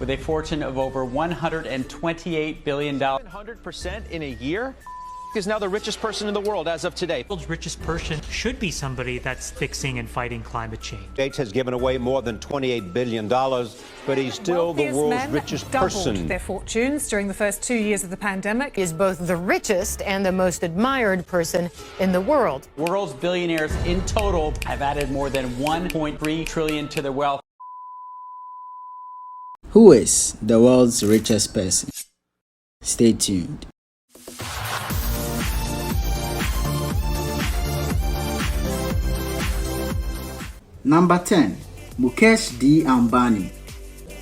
with a fortune of over $128 billion. 100% in a year? Is now the richest person in the world as of today. The world's richest person should be somebody that's fixing and fighting climate change. Gates has given away more than $28 billion, but he's still the world's richest person. Doubled their fortunes during the first 2 years of the pandemic. Is both the richest and the most admired person in the world. World's billionaires in total have added more than $1.3 trillion to their wealth. Who is the world's richest person? Stay tuned. Number 10. Mukesh D. Ambani.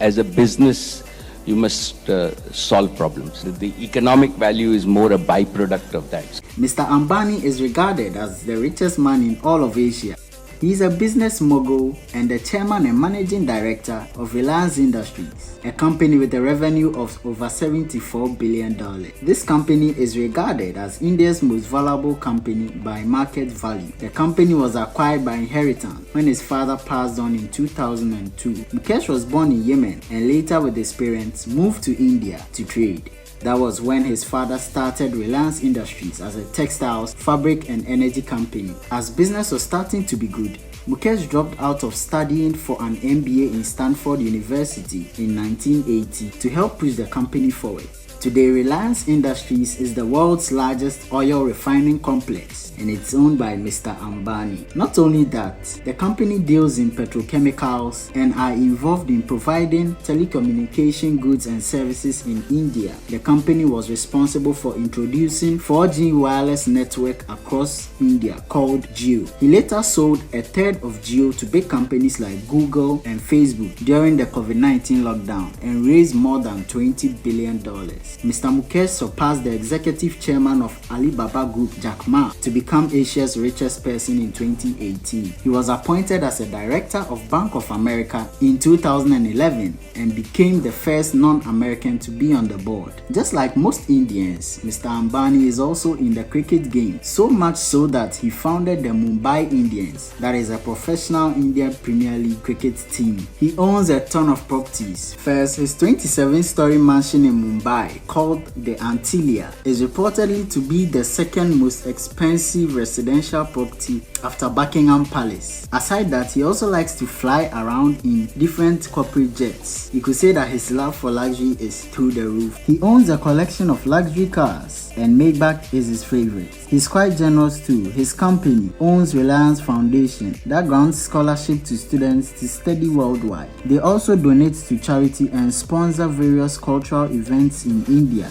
As a business, you must solve problems. The economic value is more a byproduct of that. Mr. Ambani is regarded as the richest man in all of Asia. He is a business mogul and the chairman and managing director of Reliance Industries, a company with a revenue of over $74 billion. This company is regarded as India's most valuable company by market value. The company was acquired by inheritance when his father passed on in 2002. Mukesh was born in Yemen and later with his parents moved to India to trade. That was when his father started Reliance Industries as a textiles, fabric and energy company. As business was starting to be good, Mukesh dropped out of studying for an MBA in Stanford University in 1980 to help push the company forward. Today, Reliance Industries is the world's largest oil refining complex and it's owned by Mr. Ambani. Not only that, the company deals in petrochemicals and are involved in providing telecommunication goods and services in India. The company was responsible for introducing 4G wireless network across India called Jio. He later sold a third of Jio to big companies like Google and Facebook during the COVID-19 lockdown and raised more than $20 billion. Mr. Mukesh surpassed the executive chairman of Alibaba Group, Jack Ma, to become Asia's richest person in 2018. He was appointed as a director of Bank of America in 2011 and became the first non-American to be on the board. Just like most Indians, Mr. Ambani is also in the cricket game, so much so that he founded the Mumbai Indians, that is a professional Indian Premier League cricket team. He owns a ton of properties. First, his 27-story mansion in Mumbai, called the Antilia, is reportedly to be the second most expensive residential property after Buckingham Palace. Aside that, he also likes to fly around in different corporate jets. You could say that his love for luxury is through the roof. He owns a collection of luxury cars and Maybach is his favorite. He's quite generous too. His company owns Reliance Foundation that grants scholarship to students to study worldwide. They also donate to charity and sponsor various cultural events in India.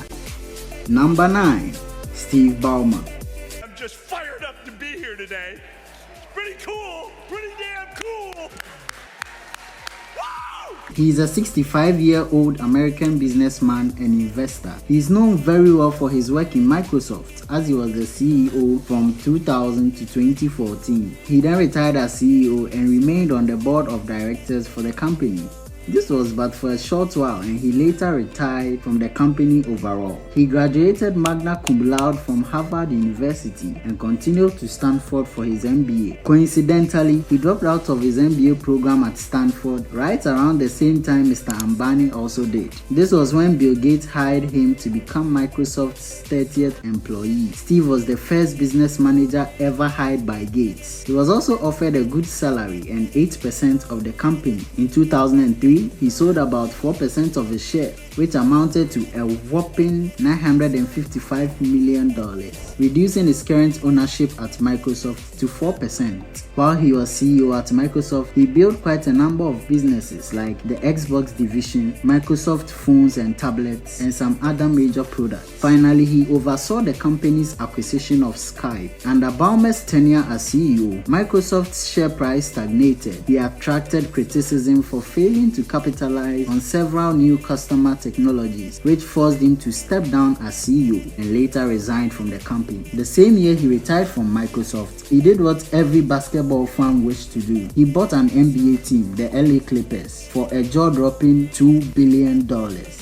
Number 9. Steve Ballmer. I'm just fired up to be here today. It's pretty cool, pretty damn cool. He is a 65-year-old American businessman and investor. He is known very well for his work in Microsoft, as he was the CEO from 2000 to 2014. He then retired as CEO and remained on the board of directors for the company. This was but for a short while and he later retired from the company overall. He graduated magna cum laude from Harvard University and continued to Stanford for his MBA. Coincidentally, he dropped out of his MBA program at Stanford right around the same time Mr. Ambani also did. This was when Bill Gates hired him to become Microsoft's 30th employee. Steve was the first business manager ever hired by Gates. He was also offered a good salary and 8% of the company. In 2003, he sold about 4% of his share, which amounted to a whopping $955 million, reducing his current ownership at Microsoft to 4%. While he was CEO at Microsoft, he built quite a number of businesses like the Xbox division, Microsoft phones and tablets, and some other major products. Finally, he oversaw the company's acquisition of Skype. Under Ballmer's tenure as CEO, Microsoft's share price stagnated. He attracted criticism for failing to capitalize on several new customer technologies, which forced him to step down as CEO and later resigned from the company. The same year he retired from Microsoft, he did what every basketball fan wished to do. He bought an NBA team, the LA Clippers, for a jaw-dropping $2 billion.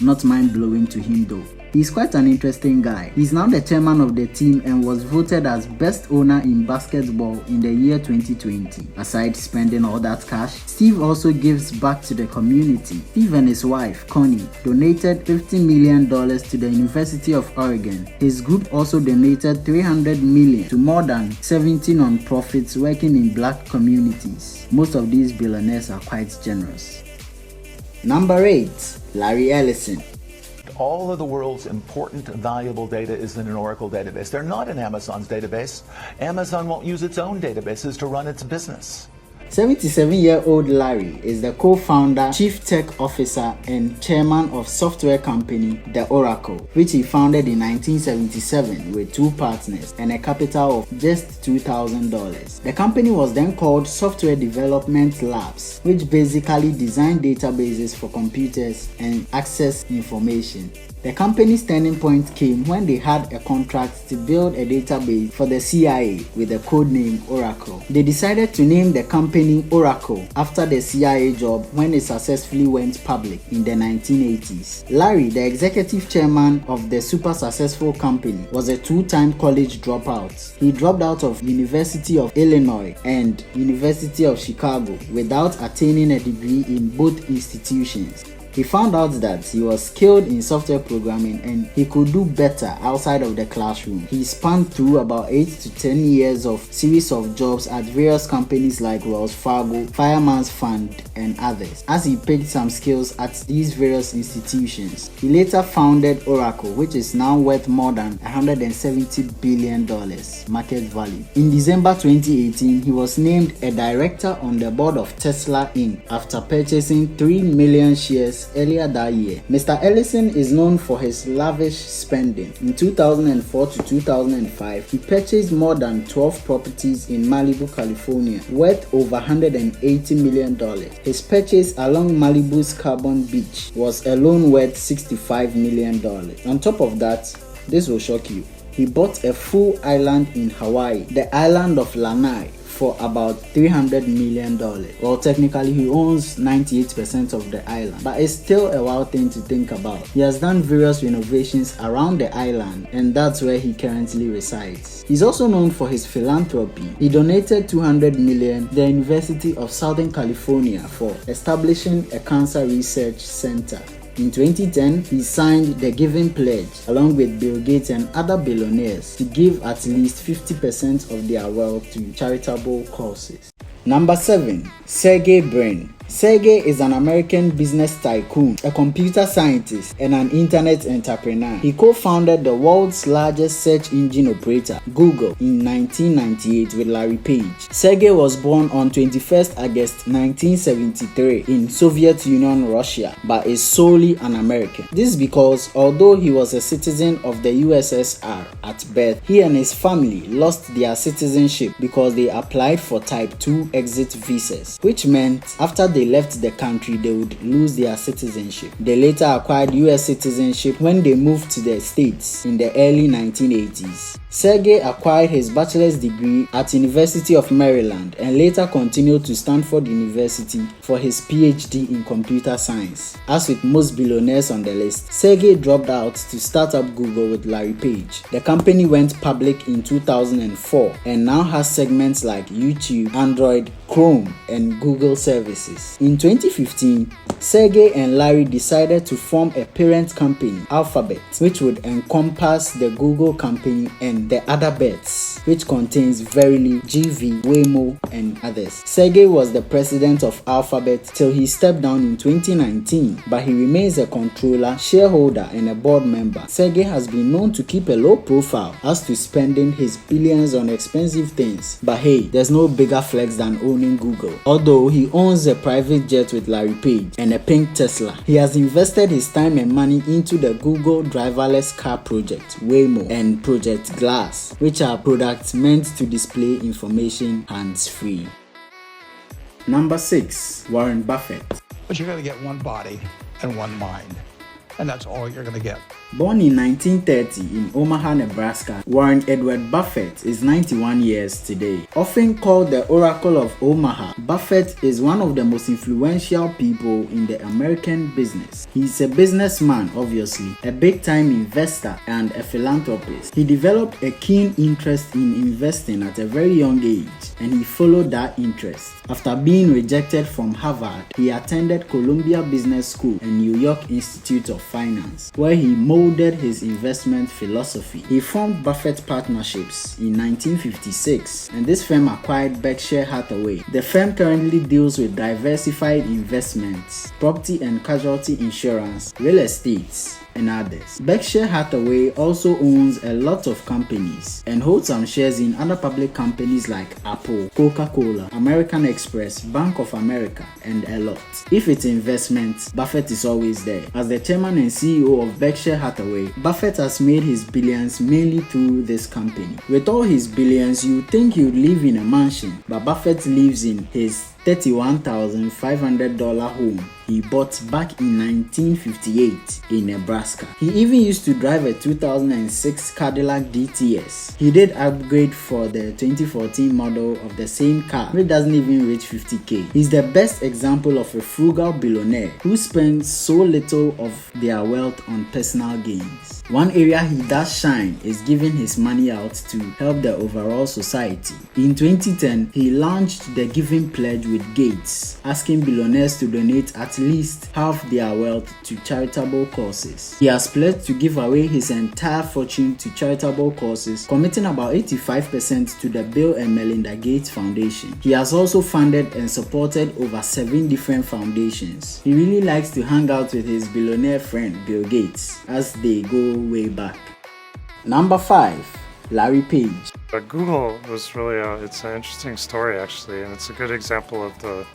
Not mind-blowing to him though. He's quite an interesting guy. He's now the chairman of the team and was voted as best owner in basketball in the year 2020. Aside spending all that cash, Steve also gives back to the community. Steve and his wife, Connie, donated $50 million to the University of Oregon. His group also donated $300 million to more than 70 non-profits working in black communities. Most of these billionaires are quite generous. Number 8. Larry Ellison. All of the world's important, valuable data is in an Oracle database. They're not in Amazon's database. Amazon won't use its own databases to run its business. 77-year-old Larry is the co-founder, chief tech officer, and chairman of software company The Oracle, which he founded in 1977 with 2 partners and a capital of just $2,000. The company was then called Software Development Labs, which basically designed databases for computers and access information. The company's turning point came when they had a contract to build a database for the CIA with the code name Oracle. They decided to name the company Oracle after the CIA job when it successfully went public in the 1980s. Larry, the executive chairman of the super successful company, was a 2-time college dropout. He dropped out of University of Illinois and University of Chicago without attaining a degree in both institutions. He found out that he was skilled in software programming and he could do better outside of the classroom. He spanned through about 8 to 10 years of series of jobs at various companies like Wells Fargo, Fireman's Fund, and others. As he picked some skills at these various institutions, he later founded Oracle, which is now worth more than $170 billion market value. In December 2018, he was named a director on the board of Tesla Inc. after purchasing 3 million shares earlier that year. Mr. Ellison is known for his lavish spending. In 2004 to 2005, he purchased more than 12 properties in Malibu, California, worth over $180 million. His purchase along Malibu's Carbon Beach was alone worth $65 million. On top of that, this will shock you, he bought a full island in Hawaii, the island of Lanai, for about $300 million. Well, technically he owns 98% of the island, but it's still a wild thing to think about. He has done various renovations around the island, and that's where he currently resides. He's also known for his philanthropy. He donated $200 million to the University of Southern California for establishing a cancer research center. In 2010, he signed the Giving Pledge along with Bill Gates and other billionaires to give at least 50% of their wealth to charitable causes. Number 7. Sergey Brin. Sergey is an American business tycoon, a computer scientist, and an internet entrepreneur. He co-founded the world's largest search engine operator, Google, in 1998 with Larry Page. Sergey was born on 21st August 1973 in Soviet Union, Russia, but is solely an American. This is because although he was a citizen of the USSR at birth, he and his family lost their citizenship because they applied for Type 2 exit visas, which meant after they left the country they would lose their citizenship. They later acquired US citizenship when they moved to the States in the early 1980s. Sergey acquired his bachelor's degree at University of Maryland and later continued to Stanford University for his PhD in computer science. As with most billionaires on the list, Sergey dropped out to start up Google with Larry Page. The company went public in 2004 and now has segments like YouTube, Android, Chrome, and Google services. In 2015, Sergey and Larry decided to form a parent company, Alphabet, which would encompass the Google company and the other bets, which contains Verily, GV, Waymo, and others. Sergey was the president of Alphabet till he stepped down in 2019, but he remains a controller, shareholder, and a board member. Sergey has been known to keep a low profile as to spending his billions on expensive things, but hey, there's no bigger flex than owning Google. Although he owns a private jet with Larry Page and a pink Tesla, he has invested his time and money into the Google driverless car project, Waymo, and Project Glass, which are products meant to display information hands-free. Number 6. Warren Buffett. But you're going to get one body and one mind, and that's all you're going to get. Born in 1930 in Omaha, Nebraska, Warren Edward Buffett is 91 years today. Often called the Oracle of Omaha, Buffett is one of the most influential people in the American business. He's a businessman, obviously, a big-time investor, and a philanthropist. He developed a keen interest in investing at a very young age, and he followed that interest. After being rejected from Harvard, he attended Columbia Business School and New York Institute of Finance, where he molded his investment philosophy. He formed Buffett Partnerships in 1956, and this firm acquired Berkshire Hathaway. The firm currently deals with diversified investments, property and casualty insurance, real estate, and others. Berkshire Hathaway also owns a lot of companies and holds some shares in other public companies like Apple, Coca-Cola, American Express, Bank of America, and a lot. If it's investments, Buffett is always there. As the chairman and CEO of Berkshire Hathaway, Buffett has made his billions mainly through this company. With all his billions, you'd think he would live in a mansion, but Buffett lives in his $31,500 home he bought back in 1958 in Nebraska. He even used to drive a 2006 Cadillac DTS. He did upgrade for the 2014 model of the same car, which doesn't even reach 50k. He's the best example of a frugal billionaire who spends so little of their wealth on personal gains. One area he does shine is giving his money out to help the overall society. In 2010, he launched the Giving Pledge with Gates, asking billionaires to donate at least half their wealth to charitable causes. He has pledged to give away his entire fortune to charitable causes, committing about 85% to the Bill and Melinda Gates Foundation. He has also funded and supported over 7 different foundations. He really likes to hang out with his billionaire friend Bill Gates as they go way back. Number 5. Larry Page. Google was really it's an interesting story actually, and it's a good example of the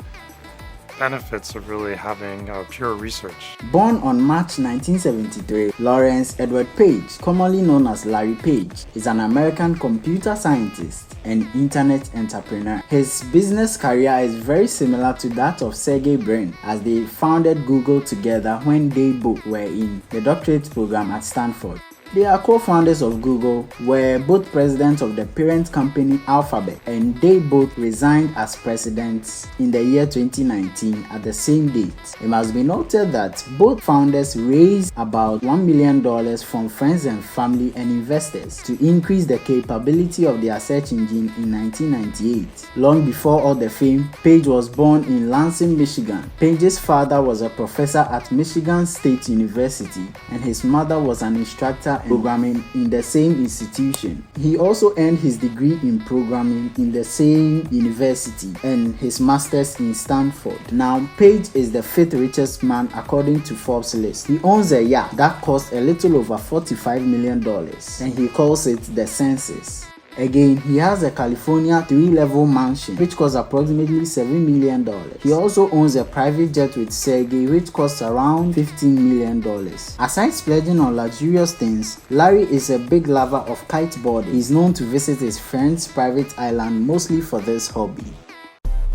benefits of really having pure research. Born on March 1973, Lawrence Edward Page, commonly known as Larry Page, is an American computer scientist and internet entrepreneur. His business career is very similar to that of Sergey Brin, as they founded Google together when they both were in the doctorate program at Stanford. They are co-founders of Google, were both presidents of the parent company Alphabet, and they both resigned as presidents in the year 2019 at the same date. It must be noted that both founders raised about $1 million from friends and family and investors to increase the capability of their search engine in 1998. Long before all the fame, Page was born in Lansing, Michigan. Page's father was a professor at Michigan State University, and his mother was an instructor programming in the same institution. He also earned his degree in programming in the same university and his master's in Stanford. Now, Page is the 5th richest man according to Forbes list. He owns a yacht that costs a little over $45 million, and he calls it the Census. Again, he has a California 3-level mansion which costs approximately $7 million. He also owns a private jet with Sergey which costs around $15 million. Aside splurging on luxurious things, Larry is a big lover of kiteboarding. He's known to visit his friend's private island mostly for this hobby.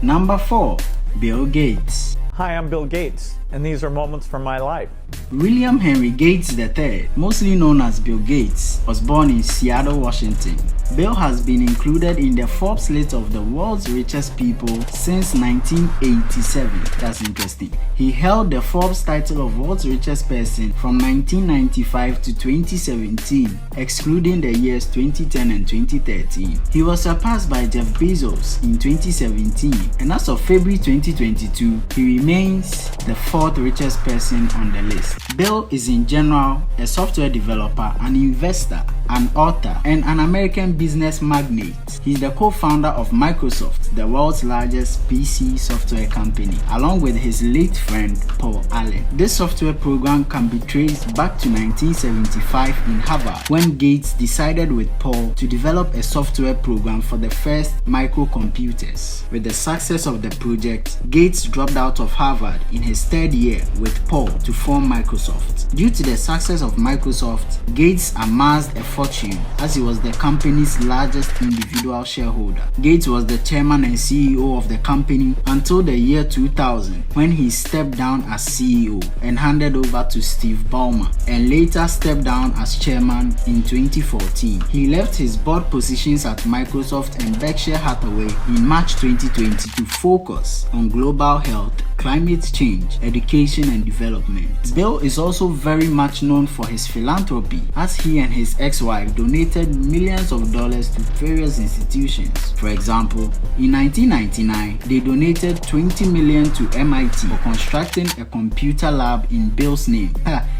Number 4. Bill Gates. Hi, I'm Bill Gates, and these are moments from my life. William Henry Gates III, mostly known as Bill Gates, was born in Seattle, Washington. Bill has been included in the Forbes list of the world's richest people since 1987. That's interesting. He held the Forbes title of world's richest person from 1995 to 2017, excluding the years 2010 and 2013. He was surpassed by Jeff Bezos in 2017, and as of February 2022, he remains the 4th richest person on the list. Bill is in general a software developer, an investor, an author, and an American business magnate. He's the co-founder of Microsoft, the world's largest PC software company, along with his late friend Paul Allen. This software program can be traced back to 1975 in Harvard, when Gates decided with Paul to develop a software program for the first microcomputers. With the success of the project, Gates dropped out of Harvard in his 3rd third year with Paul to form Microsoft. Due to the success of Microsoft, Gates amassed a fortune as he was the company's largest individual shareholder. Gates was the chairman and CEO of the company until the year 2000, when he stepped down as CEO and handed over to Steve Ballmer, and later stepped down as chairman in 2014. He left his board positions at Microsoft and Berkshire Hathaway in March 2020 to focus on global health, climate change, education and development. Bill is also very much known for his philanthropy, as he and his ex-wife donated millions of dollars to various institutions. For example, in 1999, they donated $20 million to MIT for constructing a computer lab in Bill's name.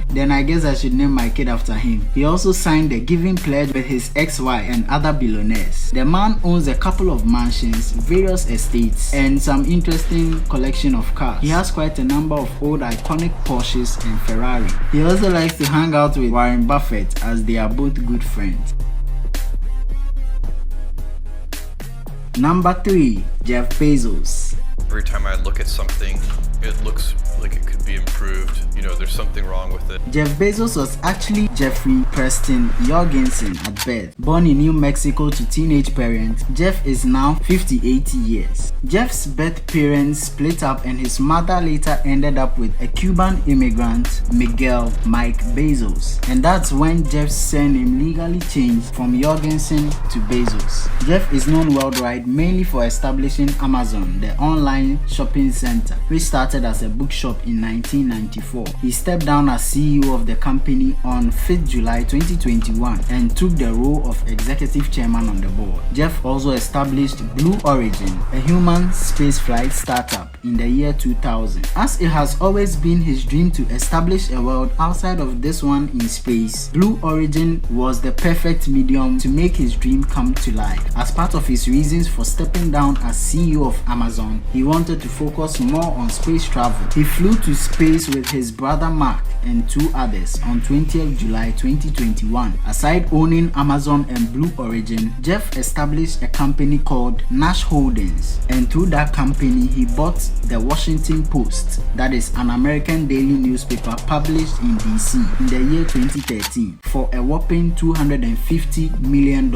Then I guess I should name my kid after him. He also signed a giving pledge with his ex-wife and other billionaires. The man owns a couple of mansions, various estates, and some interesting collection of cars. He has quite a number of old iconic Porsches and Ferrari. He also likes to hang out with Warren Buffett, as they are both good friends. Number 3. Jeff Bezos. Every time I look at something, it looks like it could be improved. You know, there's something wrong with it. Jeff Bezos was actually Jeffrey Preston Jorgensen at birth. Born in New Mexico to teenage parents, Jeff is now 58 years. Jeff's birth parents split up and his mother later ended up with a Cuban immigrant, Miguel Mike Bezos. And that's when Jeff's surname legally changed from Jorgensen to Bezos. Jeff is known worldwide mainly for establishing Amazon, the online shopping center, which started as a bookshop in 1994. He stepped down as CEO of the company on 5th July 2021 and took the role of executive chairman on the board. Jeff also established Blue Origin, a human spaceflight startup, in the year 2000. As it has always been his dream to establish a world outside of this one in space, Blue Origin was the perfect medium to make his dream come to life. As part of his reasons for stepping down as CEO of Amazon, he wanted to focus more on space travel. He flew to space with his brother Mark and 2 others on 20th July 2021. Aside owning Amazon and Blue Origin, Jeff established a company called Nash Holdings, and through that company he bought the Washington Post, that is an American daily newspaper published in DC in the year 2013, for a whopping $250 million.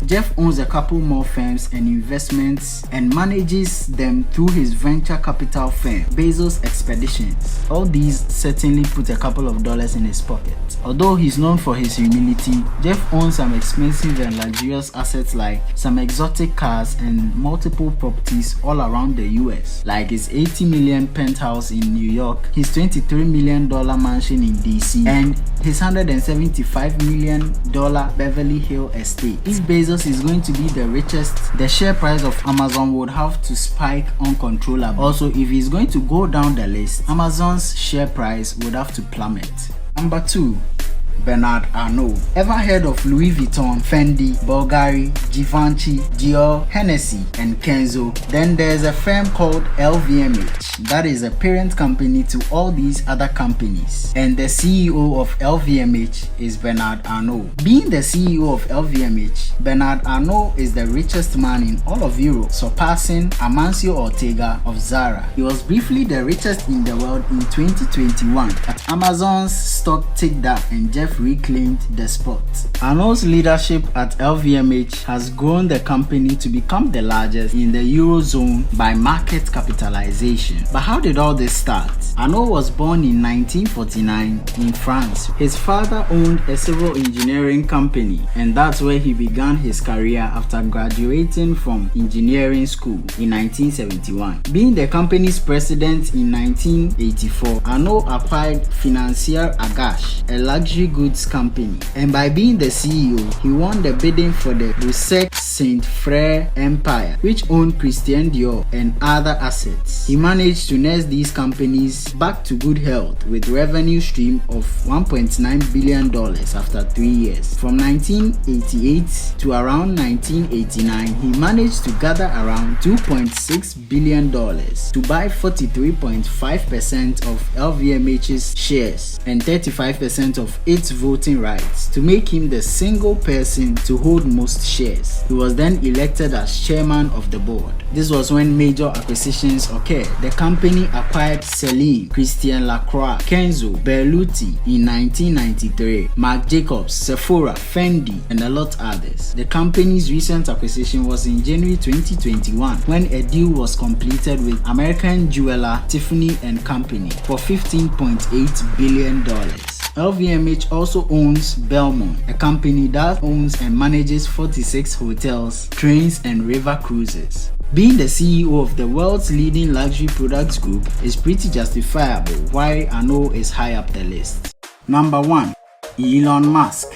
Jeff owns a couple more firms and investments and manages them through his venture capital firm, Bezos Expeditions. All these certainly put a couple of dollars in his pocket. Although he's known for his humility, Jeff owns some expensive and luxurious assets like some exotic cars and multiple properties all around the US, like his $80 million penthouse in New York, his $23 million mansion in DC, and his $175 million Beverly Hills estate. If Bezos is going to be the richest, the share price of Amazon would have to spike uncontrollably. Also, if he's going to go down the list, Amazon's share price would have to plummet. Number 2. Bernard Arnault. Ever heard of Louis Vuitton, Fendi, Bulgari, Givenchy, Dior, Hennessy, and Kenzo? Then there's a firm called LVMH that is a parent company to all these other companies, and the CEO of LVMH is Bernard Arnault. Being the CEO of LVMH, Bernard Arnault is the richest man in all of Europe, surpassing Amancio Ortega of Zara. He was briefly the richest in the world in 2021, but Amazon's stock ticked up and Jeff reclaimed the spot. Arnault's leadership at LVMH has grown the company to become the largest in the Eurozone by market capitalization. But how did all this start? Arnault was born in 1949 in France. His father owned a civil engineering company, and that's where he began his career after graduating from engineering school in 1971. Being the company's president in 1984, Arnault acquired Financière Agache, a luxury goods company, and by being the CEO, he won the bidding for the Boussec Saint Frère Empire, which owned Christian Dior and other assets. He managed to nurse these companies back to good health with revenue stream of $1.9 billion after 3 years. From 1988 to around 1989, he managed to gather around $2.6 billion to buy 43.5% of LVMH's shares and 35% of its voting rights, to make him the single person to hold most shares. He was was then elected as chairman of the board. This was when major acquisitions occurred. The company acquired Celine, Christian Lacroix, Kenzo, Berluti in 1993, Marc Jacobs, Sephora, Fendi, and a lot others. The company's recent acquisition was in January 2021 when a deal was completed with American jeweler Tiffany & Company for $15.8 billion. LVMH also owns Ballmer, a company that owns and manages 46 hotels, trains, and river cruises. Being the CEO of the world's leading luxury products group is pretty justifiable why Arnault is high up the list. Number 1. Elon Musk.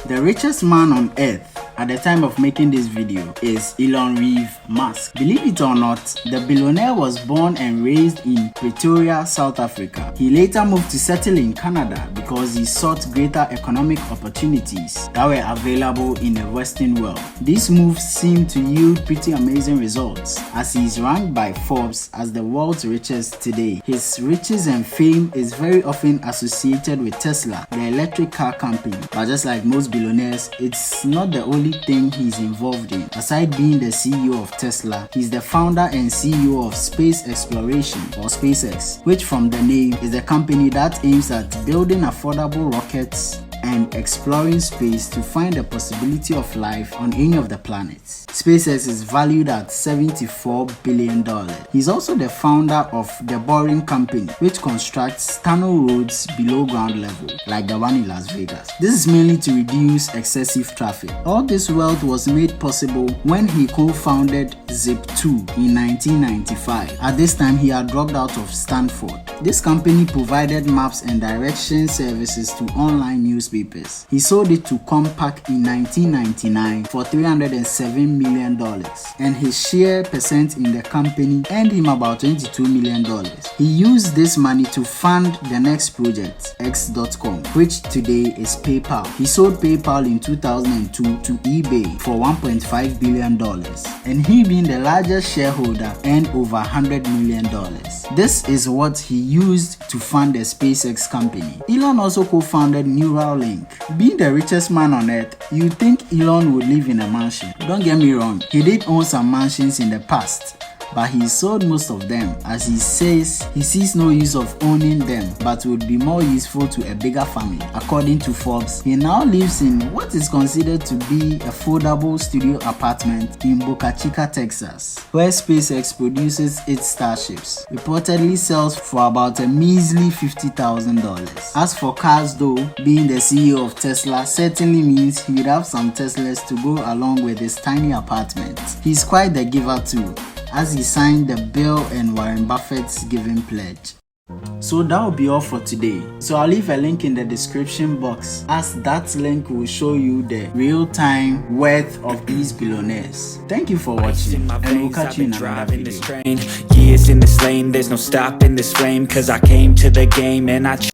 The richest man on earth at the time of making this video is Elon Musk. Believe it or not, the billionaire was born and raised in Pretoria, South Africa. He later moved to settle in Canada because he sought greater economic opportunities that were available in the Western world. These moves seem to yield pretty amazing results as he is ranked by Forbes as the world's richest today. His riches and fame is very often associated with Tesla, the electric car company, but just like most billionaires, it's not the only thing he's involved in. Aside being the CEO of Tesla, he's the founder and CEO of Space Exploration or SpaceX, which from the name is a company that aims at building affordable rockets and exploring space to find the possibility of life on any of the planets. SpaceX is valued at $74 billion. He's also the founder of The Boring Company, which constructs tunnel roads below ground level, like the one in Las Vegas. This is mainly to reduce excessive traffic. All this wealth was made possible when he co-founded Zip2 in 1995. At this time, he had dropped out of Stanford. This company provided maps and direction services to online newspapers. He sold it to Compaq in 1999 for $307 million, and his share percent in the company earned him about $22 million. He used this money to fund the next project, X.com, which today is PayPal. He sold PayPal in 2002 to eBay for $1.5 billion, and he being the largest shareholder earned over $100 million. This is what he used to fund the SpaceX company. Elon also co-founded Neuralink. Being the richest man on earth, you'd think Elon would live in a mansion. Don't get me wrong, he did own some mansions in the past, but he sold most of them as he says he sees no use of owning them but would be more useful to a bigger family. According to Forbes, he now lives in what is considered to be a foldable studio apartment in Boca Chica, Texas, where SpaceX produces its starships. Reportedly sells for about a measly $50,000. As for cars though, being the CEO of Tesla certainly means he would have some Teslas to go along with his tiny apartment. He's quite the giver too, as he signed the Bill and Warren Buffett's giving pledge. So that will be all for today. So I'll leave a link in the description box, as that link will show you the real-time worth of these billionaires. Thank you for watching, and we'll catch you in another video. Years in this lane, there's no stopping this flame, cause I came to the game and I